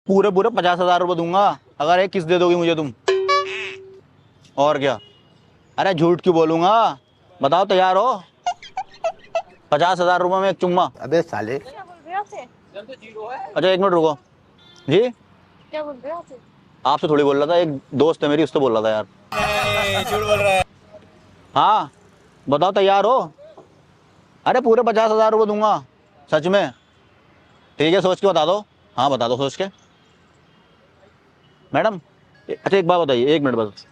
पूरे पूरे 50,000 रुपये दूंगा अगर एक किस दे दोगी मुझे तुम। और क्या? अरे झूठ क्यों बोलूंगा, बताओ तैयार हो? 50,000 रुपये में एक चुम्मा। अबे साले। क्या बोल रहे हो आपसे? अच्छा एक मिनट रुको जी। क्या बोल रहे हो आपसे? आपसे थोड़ी बोल रहा था, एक दोस्त है मेरी उससे बोल रहा था यार। झूठ बोल रहा है। हाँ बताओ तैयार हो? अरे पूरे 50,000 रुपये दूंगा सच में। ठीक है सोच के बता दो। हाँ बता दो सोच के मैडम। अच्छा एक बात बताइए, एक मिनट बस,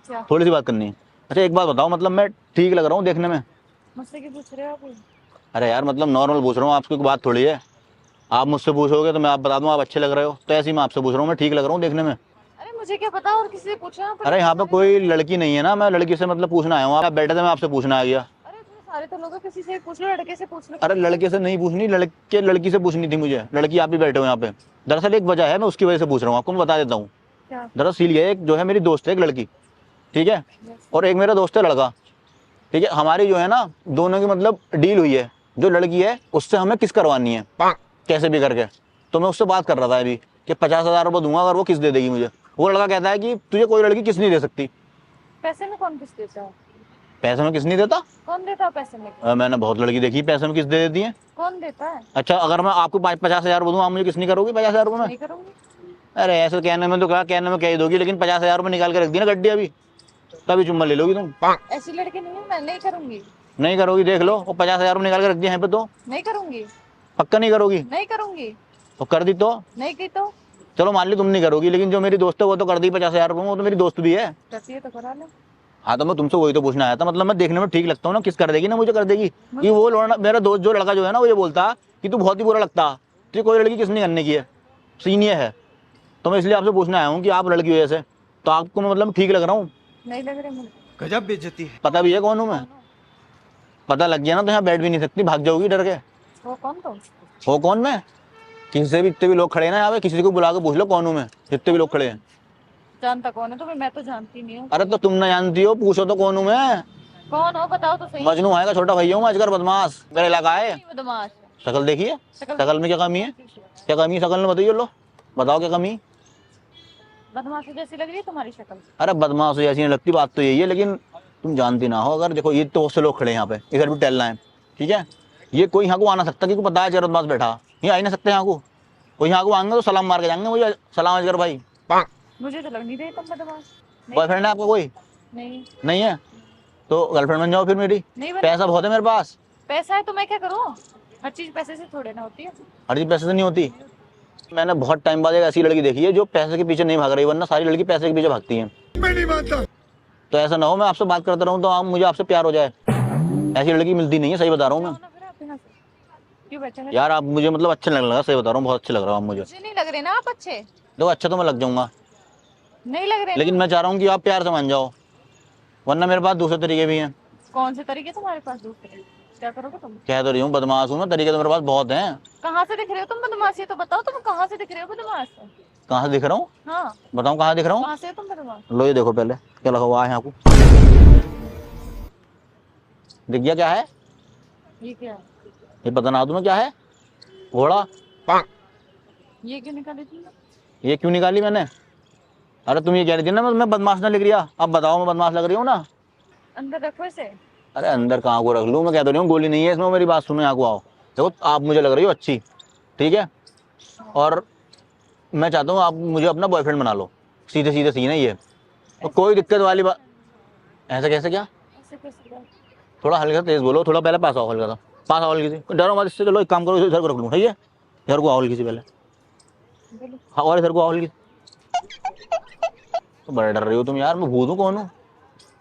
क्या? थोड़ी सी बात करनी है। अच्छा एक बात बताओ, मतलब मैं ठीक लग रहा हूँ देखने में? मुझसे क्यों पूछ रहे हो आप? अरे यार मतलब नॉर्मल पूछ रहा हूँ, आपकी कोई बात थोड़ी है। आप मुझसे पूछोगे तो मैं आप बता दूँ आप अच्छे लग रहे हो, तो ऐसे ही मैं आपसे पूछ रहा हूँ मैं ठीक लग रहा हूँ देखने में? अरे मुझे क्या पता, और किसी से पूछना पर अरे इतने यहाँ पे सारे कोई लोग हैं। लड़की नहीं है ना, मैं लड़की से मतलब पूछना आया हूँ, आप बैठे थे मैं आपसे पूछना आ गया। अरे इतने सारे तो लोग हैं, किसी से पूछ लो, लड़के से पूछ लो, अरे किसी से लड़के से नहीं पूछनी, लड़की से पूछनी थी मुझे। लड़की आप भी बैठे हो यहाँ पे। दरअसल एक वजह है, मैं उसकी वजह से पूछ रहा हूँ, आपको मैं बता देता हूँ। क्या? दरअसल ये एक जो है मेरी दोस्त है एक लड़की, ठीक है, यस। और एक मेरा दोस्त है लड़का, ठीक है। हमारी जो है ना दोनों की मतलब डील हुई है, जो लड़की है उससे हमें किस करवानी है कैसे भी करके। तो मैं उससे बात कर रहा था अभी कि 50,000 रुपये दूंगा अगर वो किस दे देगी मुझे। वो लड़का कहता है कि तुझे कोई लड़की किस नहीं दे सकती। पैसे में कौन किस देता है? पैसे में किस नहीं देता? कौन देता है पैसे में? मैंने बहुत लड़की देखी पैसे में किस दे देती है। कौन देता है? अच्छा अगर मैं आपको 50,000 दूँ आप मुझे किस नहीं करोगी 50,000 रुपये में? नहीं करूंगी। अरे ऐसे कहने में तो कहा, कहने में कह ही दोगी, लेकिन 50,000 रुपये निकाल के रख दी ना गड्डी अभी, तभी चुम्मा ले लोगी तुम। ऐसी लड़की नहीं हूँ मैं, नहीं करूंगी। नहीं करोगी देख लो, और 50,000 रुपये निकाल के रख दिया यहाँ पे तो। नहीं करूंगी। पक्का नहीं करोगी? नहीं करूंगी। तो कर दी तो? नहीं की तो? चलो मान ली तुम नहीं करोगी, लेकिन जो मेरी दोस्त है वो तो कर दी 50,000 रुपये में, वो तो मेरी दोस्त भी है। करती है तो करा लो। हाँ तो मैं तुमसे वही तो पूछना आया था, मतलब मैं देखने में ठीक लगता हूँ ना, किस कर देगी ना मुझे कर देगी। कि वो लौंडा मेरा दोस्त जो लड़का जो है ना वो ये बोलता कि तू बहुत ही बुरा लगता, तुझे कोई लड़की किस नहीं करने की है, सीनियर है। तो मैं इसलिए आपसे पूछने आया हूँ कि आप लड़की वजह से, तो आपको मैं मतलब ठीक लग रहा हूँ? नहीं लग रहे मुझे। गजब बेइज्जती है। पता भी है कौन हूँ मैं? पता लग गया ना तो यहाँ बैठ भी नहीं सकती, भाग जाओगी डर के। वो कौन तो? हो कौन मैं? किसी से भी, इतने भी लोग खड़े हैं ना यहाँ पे, किसी को बुला के पूछ लो कौन हूँ मैं, जितने भी लोग खड़े हैं। जानता कौन है तुम्हें? मैं तो जानती नहीं हूँ। अरे तो तुम ना जानती हो, पूछो तो कौन हूँ मैं। कौन हो बताओ तो सही। मजनू है का छोटा भैया हूँ मैं, अजगर बदमाश, मेरा इलाका है। नहीं बदमाश। शक्ल देखिए, शक्ल शक्ल में क्या कमी है? क्या कमी है शक्ल में बताइए, लो बताओ क्या कमी? बदमाशी जैसी लग रही है तुम्हारी शक्ल। अरे बदमाश ऐसी नहीं लगती, बात तो यही है, लेकिन तुम जानती ना हो। अगर देखो ये तो बहुत से लोग खड़े हैं यहाँ पे, इधर भी टहलना है, ठीक है। ये कोई यहाँ को आ ना सकता, क्योंकि पता है अजगर बदमाश बैठा, ये आ ही ना सकते यहाँ को। कोई यहाँ को आएंगे तो सलाम मार के जाएंगे मुझे, सलाम अजगर भाई। मुझे तो लग नहीं रही तुम बदमाश। नहीं। बॉयफ्रेंड है आपका कोई? नहीं। नहीं है तो गर्लफ्रेंड बन जाओ फिर मेरी। नहीं बन। पैसा बहुत है मेरे पास। पैसा है तो मैं क्या करूँ? हर चीज पैसे से थोड़े ना होती है। हर चीज पैसे से नहीं होती। मैंने बहुत टाइम बाद एक ऐसी लड़की देखी है जो पैसे के पीछे नहीं भाग रही, वरना सारी लड़की पैसे के पीछे भागती हैं। मैं नहीं मानता। तो ऐसा ना हो मैं आपसे बात करता रहूं तो आप मुझे आपसे प्यार हो जाए, ऐसी लड़की मिलती नहीं है, सही बता रहा हूँ मैं। जाओ ना फिर आप यहाँ से। क्यों बैठे हैं? यार आप मुझे मतलब अच्छे लगने लगा, सही बता रहा हूँ, बहुत अच्छे लग रहा हूँ आप मुझे। मुझे नहीं लग रहे ना आप अच्छे। देखो अच्छा तो मैं लग जाऊंगा, नहीं लग रहे लेकिन ना। मैं चाह रहा हूँ कि आप प्यार से मान जाओ, वरना मेरे पास दूसरे तरीके भी हैं। कौन से तरीके तुम्हारे पास दूसरे? क्या करोगे तुम? कह तो रही हूँ बदमाश हूँ मैं, तरीके तो मेरे पास बहुत हैं। कहाँ से दिख रहे हो तुम बदमाश? ये तो बताओ तुम कहाँ से दिख रहे हो बदमाश? कहाँ से दिख रहा हूँ? हाँ। बताऊँ कहाँ दिख रहा हूँ? कहाँ से हो तुम बदमाश? लो ये देखो पहले क्या लगा हुआ है यहाँ को, दिख गया क्या है? ये क्या है? ये पता ना तुम्हें क्या है? घोड़ा। ये क्यों निकाली तुमने? ये क्यों निकाली मैंने? अरे तुम ये कह रही थी ना मैं बदमाश ना लग रही, अब बताओ मैं बदमाश लग रही हूँ ना? अंदर रखो इसे। अरे अंदर कहाँ को रख लूँ, मैं कह तो रही हूँ गोली नहीं है इसमें, मेरी बात सुनो यहाँ को आओ। देखो आप मुझे लग रही हो अच्छी, ठीक है, और मैं चाहता हूँ आप मुझे अपना बॉयफ्रेंड बना लो, सीधे सीधे सीन है ये, और कोई दिक्कत वाली बात। ऐसे कैसे क्या? ऐसे कैसे बात? थोड़ा हल्का तेज बोलो, थोड़ा पहले पास आओ, हल्का सा पास आओ हल्की सी, डरो मत इससे। चलो एक काम करो, इधर को रख लूँ, ठीक है, इधर को आओ हल्की सी पहले। बोलो। हाँ और इधर को आओ हल्की। तो बड़ा डर रही हो तुम यार, मैं भूत हूँ कौन हूँ?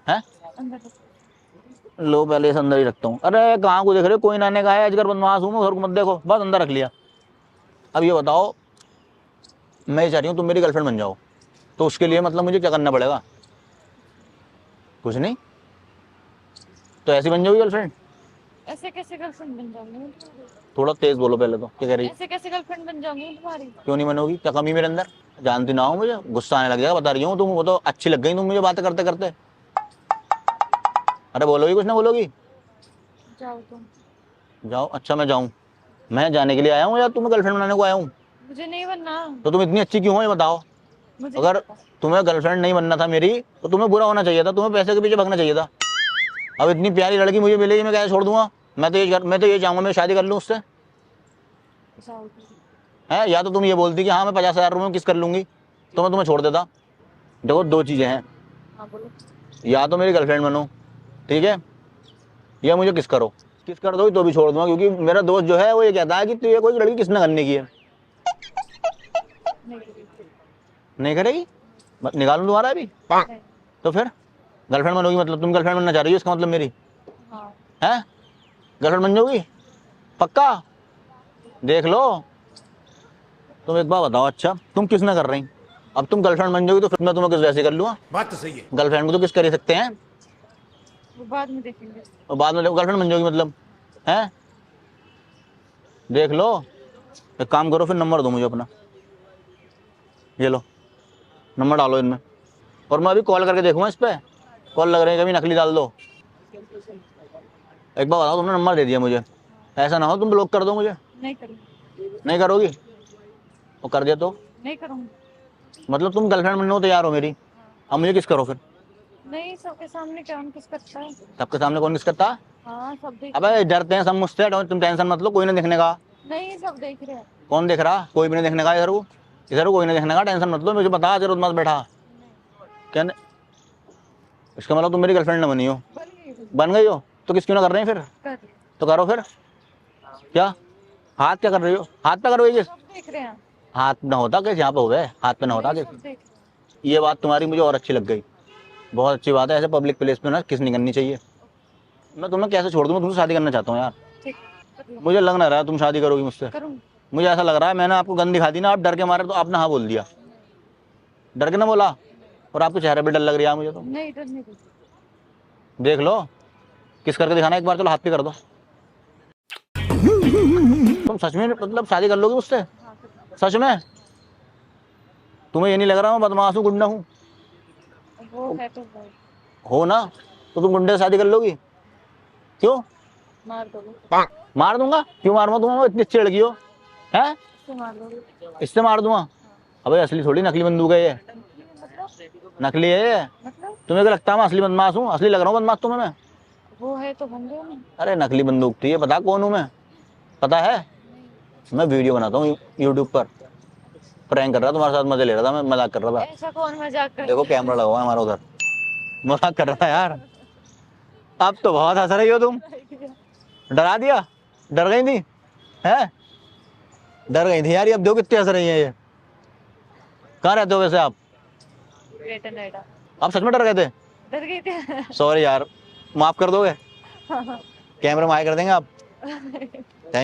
हैं? अंदर रखो। लो पहले इस अंदर ही रखता हूँ। अरे कहाँ को देख रहे हो, कोई नाने का है, अजगर बदमाश हूँ मैं, उधर को मत देखो, बस अंदर रख लिया। अब ये बताओ, मैं चाह रही हूँ तुम मेरी गर्लफ्रेंड बन जाओ, तो उसके लिए मतलब मुझे क्या करना पड़ेगा? कुछ नहीं, तो ऐसी बन जाओगी गर्लफ्रेंड? ऐसे कैसे गर्लफ्रेंड बन जाऊंगी मैं तुम्हारी? थोड़ा तेज बोलो पहले, तो क्या कह रही? ऐसे कैसे गर्लफ्रेंड बन जाऊंगी मैं तुम्हारी? क्यों नहीं बनोगी, क्या कमी मेरे अंदर? जानती ना हो मुझे, गुस्सा आने लग जाएगा, बता रही हूँ तुम, वो तो अच्छी लग गई तुम मुझे बातें करते करते। अरे बोलोगी कुछ ना बोलोगी? जाओ तुम। जाओ? अच्छा मैं जाऊँ? मैं जाने के लिए आया हूँ या तुम्हें गर्लफ्रेंड बनाने को आया हूँ? मुझे नहीं बनना। तो तुम इतनी अच्छी क्यों हो ये बताओ। मुझे अगर नहीं पता। तुम्हें गर्लफ्रेंड नहीं बनना था मेरी तो तुम्हें बुरा होना चाहिए था, तुम्हें पैसे के पीछे भागना चाहिए था। अब इतनी प्यारी लड़की मुझे मिलेगी, मैं कैसे छोड़ दूंगा। मैं तो ये चाहूंगा मैं शादी कर लूँ उससे। जाओ। है या तो तुम ये बोलती कि हाँ मैं 50,000 रुपये में किस कर लूंगी, तो मैं तुम्हें छोड़ देता। देखो दो चीजें हैं, हाँ बोलो। या तो मेरी गर्लफ्रेंड बनो, ठीक है, या मुझे किस करो। किस कर दो तो भी छोड़ दूंगा, क्योंकि मेरा दोस्त जो है वो ये कहता है कि तू ये कोई लड़की किसने करने की है। नहीं करेगी। नहीं करेगी, निकालूं तुम्हारा अभी। नहीं। तो फिर गर्लफ्रेंड बनोगी मतलब तुम गर्लफ्रेंड बनना चाह रही हो, इसका मतलब मेरी हाँ। है गर्लफ्रेंड बन जाओगी पक्का। देख लो, तुम एक बार बताओ, अच्छा तुम किस ना कर रही, अब तुम गर्लफ्रेंड बन जाओगी तो फिर मैं तुम्हें किस वैसे कर लूंगा। बात तो सही है। गर्लफ्रेंड को तो किस कर ही सकते हैं, वो बाद में देखेंगे। और बाद में गर्लफ्रेंड बन जाओगी मतलब है। देख लो, एक काम करो फिर नंबर दो मुझे अपना, ये लो नंबर डालो इनमें, और मैं अभी कॉल करके देखूंगा इस पे कॉल लग रहे हैं, कभी नकली डाल दो। एक बार बताओ, तुमने नंबर दे दिया मुझे, ऐसा ना हो तुम ब्लॉक कर दो मुझे। नहीं करूँगी। नहीं करोगी, वो कर दिया तो नहीं करूँगी। मतलब तुम गर्लफ्रेंड बनने को तैयार हो मेरी, अब मुझे किस करो फिर। नहीं, सबके सामने कौन किस करता है। सबके सामने कौन किस करता। हाँ सब देख। अबे डरते हैं सब मुझसे, तुम टेंशन मत लो, कोई नहीं देखने का। नहीं, सब देख रहे हैं। कौन देख रहा, कोई भी नहीं देखने का इधर को कोई नहीं देखने का, टेंशन मत लो, मुझे बता जरूरत मत बैठा। क्या इसका मतलब तुम मेरी गर्लफ्रेंड ना बनी हो, बन गई। बन गई हो तो किस क्यों ना कर रहे हैं फिर। कर रही। तो करो फिर, क्या हाथ क्या कर रही हो, हाथ पे करो ये सब देख रहे हैं। हाथ ना होता कि यहाँ पे हो गए, हाथ पे ना होता नहीं, कि। सब देख रहे हैं। ये बात तुम्हारी मुझे और अच्छी लग गई, बहुत अच्छी बात है, ऐसे पब्लिक प्लेस पे ना किस नहीं करनी चाहिए। मैं तुम्हें कैसे छोड़ दूँ, मैं तुमसे शादी करना चाहता हूँ यार। ठीक। कर लो। मुझे लग ना रहा है तुम शादी करोगी मुझसे, करूँगी। मुझे ऐसा लग रहा है मैंने आपको गन दिखा दी ना, आप डर के मारे तो आपने हाँ बोल दिया, डर के ना बोला, और आपके चेहरे पे डर लग रही है मुझे तो। नहीं, डर नहीं कुछ। देख लो, किस करके दिखाना एक बार, चलो हाथ पे कर दो। तुम सच में मतलब शादी कर लोगे मुझसे, हाँ कर लो। सच में। तुम्हें ये नहीं लग रहा मैं बदमाश हूँ, गुंडा हूँ। वो है तो वो। हो ना, तो तुम गुंडे से शादी कर लोगी, क्यों। मार दोगे। मार दूंगा, क्यों मारूंगा तुम्हें, इतनी अच्छी लड़की हो है, इससे मार दोगे। इससे मार दूंगा। अबे असली थोड़ी नकली बंदूक है ये, मतलब। नकली है ये। मतलब तुम्हें क्या लगता है मैं असली बदमाश हूँ, असली लग रहा हूँ बदमाश तुम्हें मैं। वो है तो बन गए ना। अरे नकली बंदूक थी ये, पता कौन हूँ मैं, पता है। मैं वीडियो बनाता हूँ यूट्यूब पर, प्रैंक कर रहा था तुम्हारे साथ, मजे ले रहा था, मैं मजाक कर रहा था। ऐसा कौन मजाक करता देखो है? कैमरा लगा हुआ है हमारा उधर, मजाक कर रहा था यार। अब तो बहुत हंस रही हो तुम, डरा दिया, डर गई थी है, डर गई थी यार, ये अब देखो कितनी हंस रही है ये। कहाँ रहते हो वैसे आप, ग्रेटर नोएडा। आप सच में डर गए थे। डर गई थी। सॉरी यार, माफ कर दोगे, कैमरे में हाई कर देंगे आप।